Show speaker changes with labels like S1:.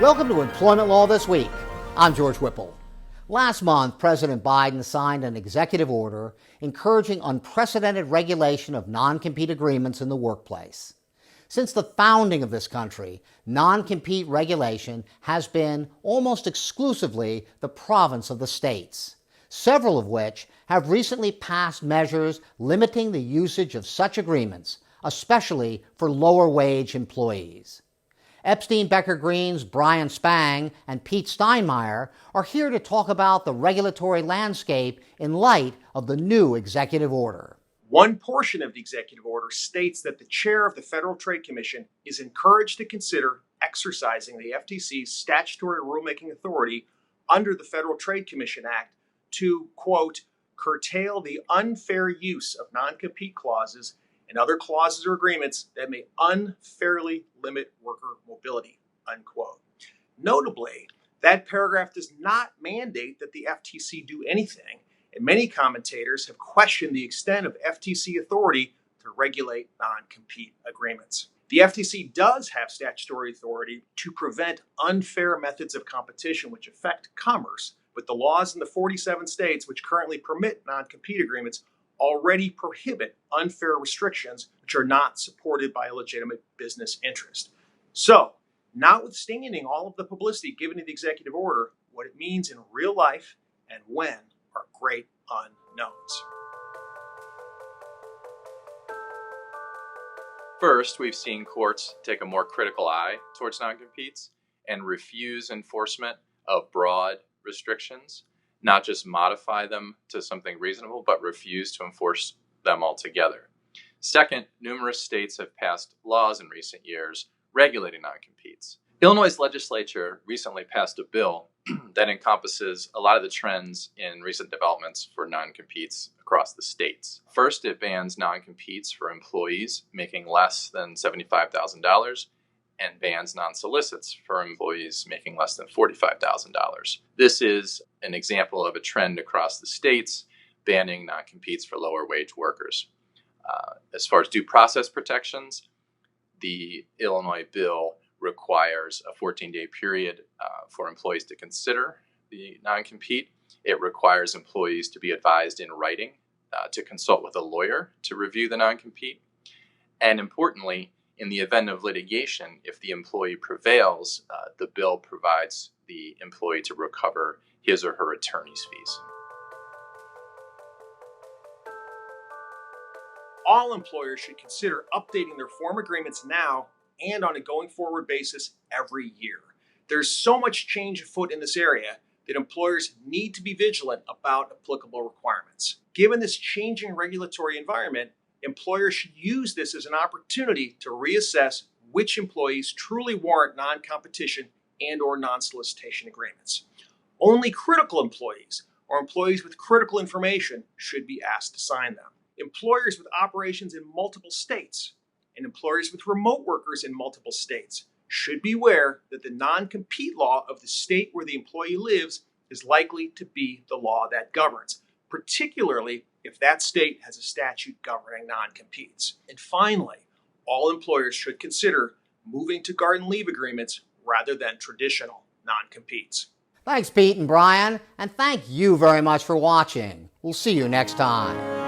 S1: Welcome to Employment Law This Week. I'm George Whipple. Last month, President Biden signed an executive order encouraging unprecedented regulation of non-compete agreements in the workplace. Since the founding of this country, non-compete regulation has been almost exclusively the province of the states, several of which have recently passed measures limiting the usage of such agreements, especially for lower-wage employees. Epstein, Becker Green's Brian Spang and Pete Steinmeyer are here to talk about the regulatory landscape in light of the new executive order.
S2: One portion of the executive order states that the chair of the Federal Trade Commission is encouraged to consider exercising the FTC's statutory rulemaking authority under the Federal Trade Commission Act to, quote, curtail the unfair use of non-compete clauses and other clauses or agreements that may unfairly limit worker mobility, unquote. Notably, that paragraph does not mandate that the FTC do anything, and many commentators have questioned the extent of FTC authority to regulate non-compete agreements. The FTC does have statutory authority to prevent unfair methods of competition which affect commerce, but the laws in the 47 states which currently permit non-compete agreements already prohibit unfair restrictions which are not supported by a legitimate business interest. So, notwithstanding all of the publicity given to the executive order, what it means in real life and when are great unknowns.
S3: First, we've seen courts take a more critical eye towards non-competes and refuse enforcement of broad restrictions, not just modify them to something reasonable, but refuse to enforce them altogether. Second, numerous states have passed laws in recent years regulating non-competes. Illinois' legislature recently passed a bill that encompasses a lot of the trends in recent developments for non-competes across the states. First, it bans non-competes for employees making less than $75,000 and bans non-solicits for employees making less than $45,000. This is an example of a trend across the states banning non-competes for lower wage workers. As far as due process protections, the Illinois bill requires a 14-day period for employees to consider the non-compete. It requires employees to be advised in writing to consult with a lawyer to review the non-compete. And importantly, in the event of litigation, if the employee prevails, the bill provides the employee to recover his or her attorney's fees.
S2: All employers should consider updating their form agreements now and on a going forward basis every year. There's so much change afoot in this area that employers need to be vigilant about applicable requirements. Given this changing regulatory environment, employers should use this as an opportunity to reassess which employees truly warrant non-competition and or non-solicitation agreements. Only critical employees or employees with critical information should be asked to sign them. Employers with operations in multiple states and employers with remote workers in multiple states should be aware that the non-compete law of the state where the employee lives is likely to be the law that governs, particularly if that state has a statute governing non-competes. And finally, all employers should consider moving to garden leave agreements rather than traditional non-competes.
S1: Thanks, Pete and Brian, and thank you very much for watching. We'll see you next time.